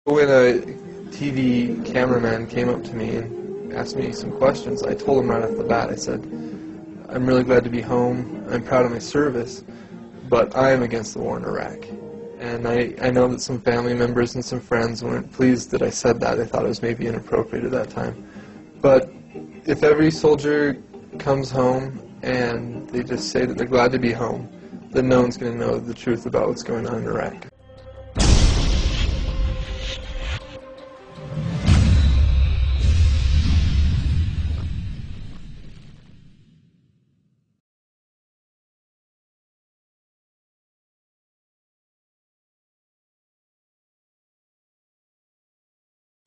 When a TV cameraman came up to me and asked me some questions, I told him right off the bat, I said, I'm really glad to be home, I'm proud of my service, but I am against the war in Iraq. And I know that some family members and some friends weren't pleased that I said that. They thought it was maybe inappropriate at that time. But if every soldier comes home and they just say that they're glad to be home, then no one's going to know the truth about what's going on in Iraq.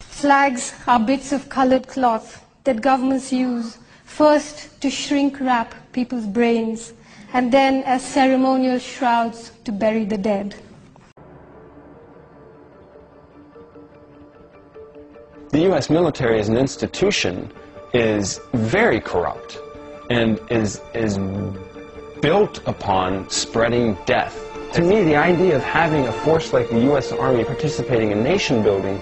Flags are bits of colored cloth that governments use first to shrink wrap people's brains and then as ceremonial shrouds to bury the dead. The U.S. military as an institution is very corrupt and is built upon spreading death. To me, the idea of having a force like the U.S. Army participating in nation building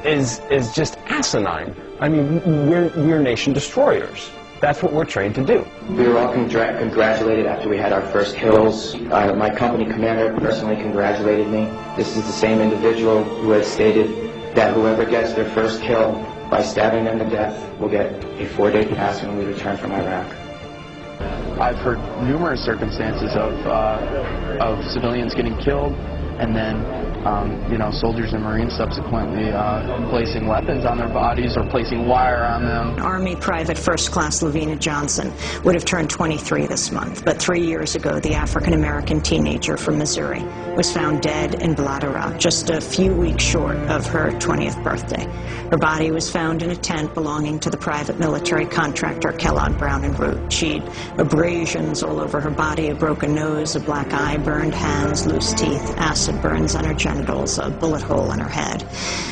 is just asinine. I mean, we're nation destroyers. That's what we're trained to do. We were all congratulated after we had our first kills. My company commander personally congratulated me. This is the same individual who has stated that whoever gets their first kill by stabbing them to death will get a 4-day pass when we return from Iraq. I've heard numerous circumstances of civilians getting killed, and then soldiers and Marines subsequently placing weapons on their bodies or placing wire on them. Army Private First Class Lavina Johnson would have turned 23 this month, but 3 years ago, the African-American teenager from Missouri was found dead in Bladera, just a few weeks short of her 20th birthday. Her body was found in a tent belonging to the private military contractor Kellogg Brown and Root. She'd abrasions all over her body, a broken nose, a black eye, burned hands, loose teeth, acid burns on her genitals, a bullet hole in her head.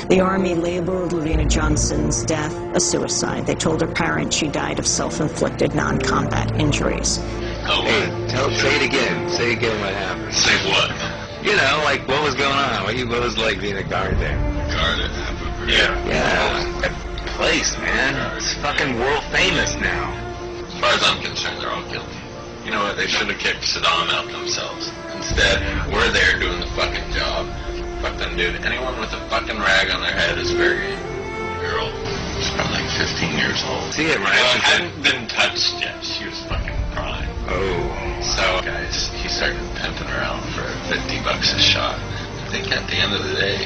The Army labeled Lavina Johnson's death a suicide. They told her parents she died of self-inflicted non-combat injuries. Oh, hey, say it again. Say again what happened. Say what? You know, like what was going on? What was like being a guard there? Guarded. Yeah. That place, man. It's fucking world famous now. As far as I'm concerned, they're all guilty. You know what? They should have kicked Saddam out themselves. Instead, we're there doing the fucking job. Fuck them, dude. Anyone with a fucking rag on their head is very girl. She's probably like 15 years old. See it, right? Well, hadn't been touched yet. She was fucking crying. Oh. So, guys, he started pimping her out for $50 a shot. I think at the end of the day,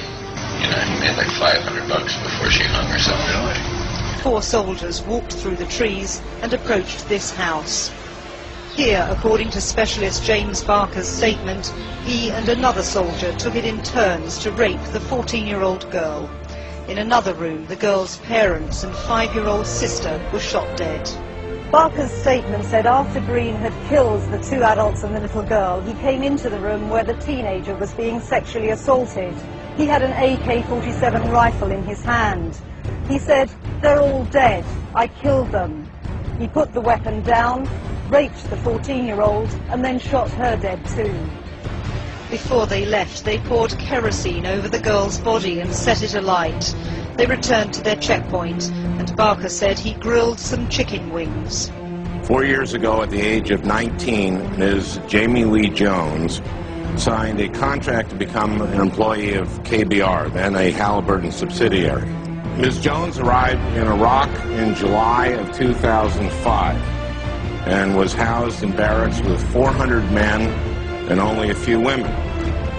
he made like $500 before she hung herself. Really? 4 soldiers walked through the trees and approached this house. Here, according to specialist James Barker's statement, he and another soldier took it in turns to rape the 14-year-old girl. In another room, the girl's parents and 5-year-old sister were shot dead. Barker's statement said after Green had killed the 2 adults and the little girl, he came into the room where the teenager was being sexually assaulted. He had an AK-47 rifle in his hand. He said, "They're all dead. I killed them." He put the weapon down, raped the 14-year-old, and then shot her dead too. Before they left, they poured kerosene over the girl's body and set it alight. They returned to their checkpoint, and Barker said he grilled some chicken wings. 4 years ago, at the age of 19, Ms. Jamie Lee Jones signed a contract to become an employee of KBR, then a Halliburton subsidiary. Ms. Jones arrived in Iraq in July of 2005 and was housed in barracks with 400 men and only a few women.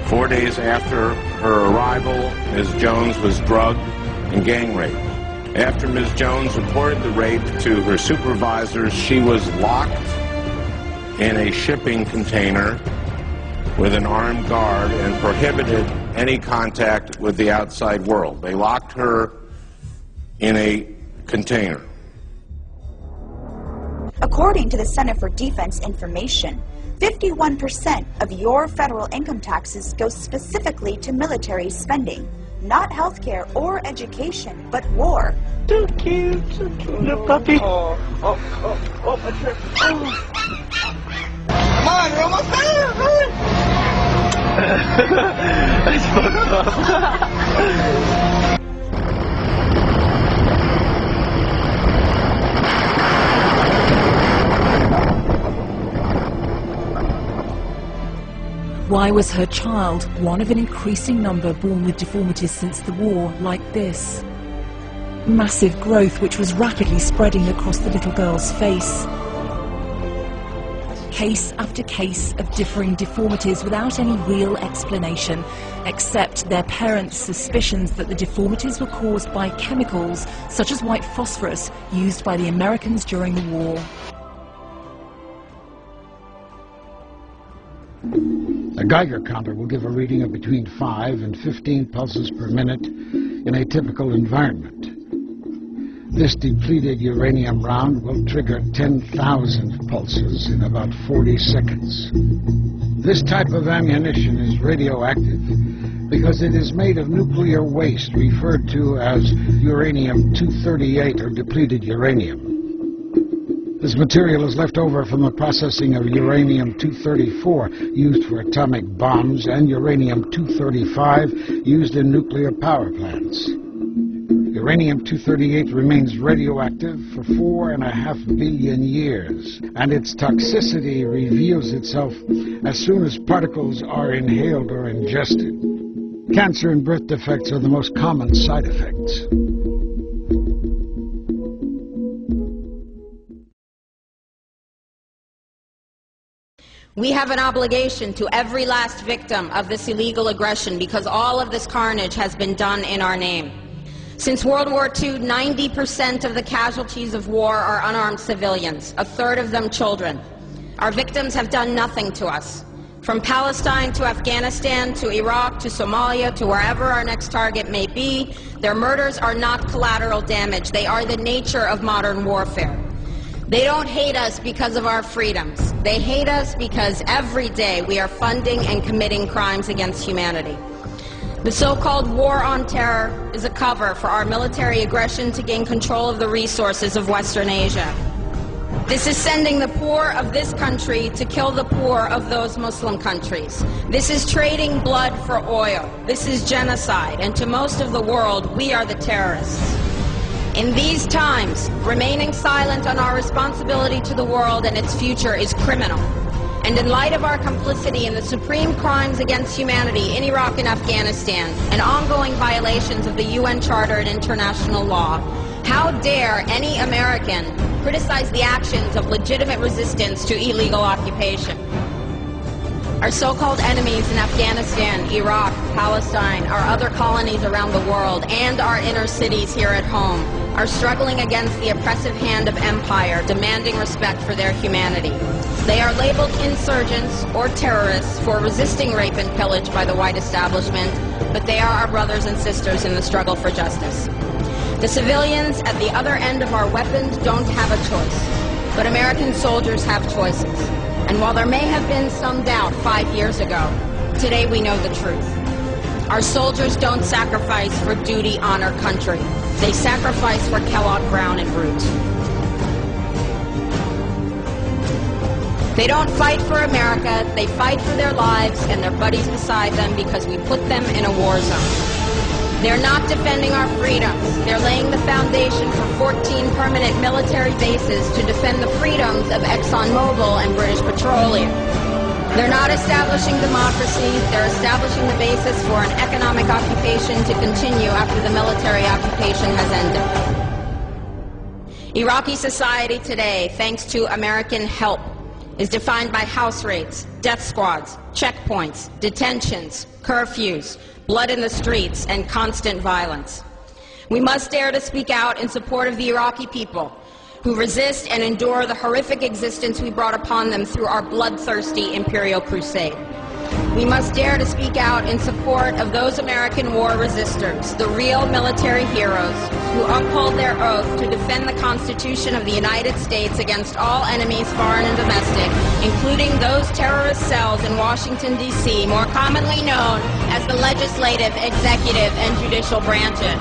4 days after her arrival, Ms. Jones was drugged and gang raped. After Ms. Jones reported the rape to her supervisors, she was locked in a shipping container with an armed guard and prohibited any contact with the outside world. They locked her in a container. According to the Center for Defense Information, 51% of your federal income taxes go specifically to military spending, not healthcare or education, but war. Too cute, little puppy. Oh, Come on, we're almost there, hurry! That's fucked up. Why was her child, one of an increasing number born with deformities since the war, like this? Massive growth which was rapidly spreading across the little girl's face. Case after case of differing deformities without any real explanation, except their parents' suspicions that the deformities were caused by chemicals such as white phosphorus used by the Americans during the war. A Geiger counter will give a reading of between 5 and 15 pulses per minute in a typical environment. This depleted uranium round will trigger 10,000 pulses in about 40 seconds. This type of ammunition is radioactive because it is made of nuclear waste referred to as uranium-238 or depleted uranium. This material is left over from the processing of uranium-234 used for atomic bombs and uranium-235 used in nuclear power plants. Uranium-238 remains radioactive for 4.5 billion years, and its toxicity reveals itself as soon as particles are inhaled or ingested. Cancer and birth defects are the most common side effects. We have an obligation to every last victim of this illegal aggression because all of this carnage has been done in our name. Since World War II, 90% of the casualties of war are unarmed civilians, a third of them children. Our victims have done nothing to us. From Palestine to Afghanistan to Iraq to Somalia to wherever our next target may be, their murders are not collateral damage. They are the nature of modern warfare. They don't hate us because of our freedoms. They hate us because every day we are funding and committing crimes against humanity. The so-called war on terror is a cover for our military aggression to gain control of the resources of Western Asia. This is sending the poor of this country to kill the poor of those Muslim countries. This is trading blood for oil. This is genocide, and to most of the world, we are the terrorists. In these times, remaining silent on our responsibility to the world and its future is criminal. And in light of our complicity in the supreme crimes against humanity in Iraq and Afghanistan, and ongoing violations of the UN Charter and international law, how dare any American criticize the actions of legitimate resistance to illegal occupation? Our so-called enemies in Afghanistan, Iraq, Palestine, our other colonies around the world, and our inner cities here at home are struggling against the oppressive hand of empire, demanding respect for their humanity. They are labeled insurgents or terrorists for resisting rape and pillage by the white establishment, but they are our brothers and sisters in the struggle for justice. The civilians at the other end of our weapons don't have a choice, but American soldiers have choices. And while there may have been some doubt 5 years ago, today we know the truth. Our soldiers don't sacrifice for duty, honor, country. They sacrifice for Kellogg, Brown, and Root. They don't fight for America, they fight for their lives and their buddies beside them because we put them in a war zone. They're not defending our freedoms. They're laying the foundation for 14 permanent military bases to defend the freedoms of ExxonMobil and British Petroleum. They're not establishing democracy. They're establishing the basis for an economic occupation to continue after the military occupation has ended. Iraqi society today, thanks to American help, is defined by house raids, death squads, checkpoints, detentions, curfews, blood in the streets, and constant violence. We must dare to speak out in support of the Iraqi people who resist and endure the horrific existence we brought upon them through our bloodthirsty imperial crusade. We must dare to speak out in support of those American war resistors, the real military heroes who uphold their oath to defend the Constitution of the United States against all enemies, foreign and domestic, including those terrorist cells in Washington, D.C., more commonly known as the legislative, executive, and judicial branches.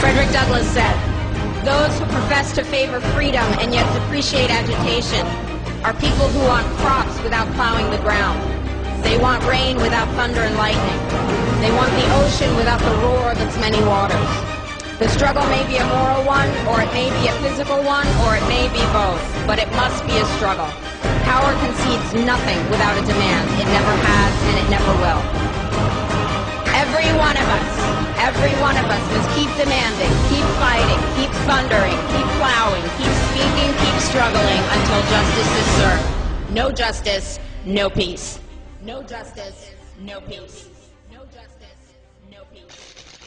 Frederick Douglass said, "Those who profess to favor freedom and yet depreciate agitation are people who want crops without plowing the ground. They want rain without thunder and lightning. They want the ocean without the roar of its many waters." The struggle may be a moral one, or it may be a physical one, or it may be both, but it must be a struggle. How Power concedes nothing without a demand. It never has and it never will. Every one of us must keep demanding, keep fighting, keep thundering, keep plowing, keep speaking, keep struggling until justice is served. No justice, no peace. No justice, no peace. No justice, no peace.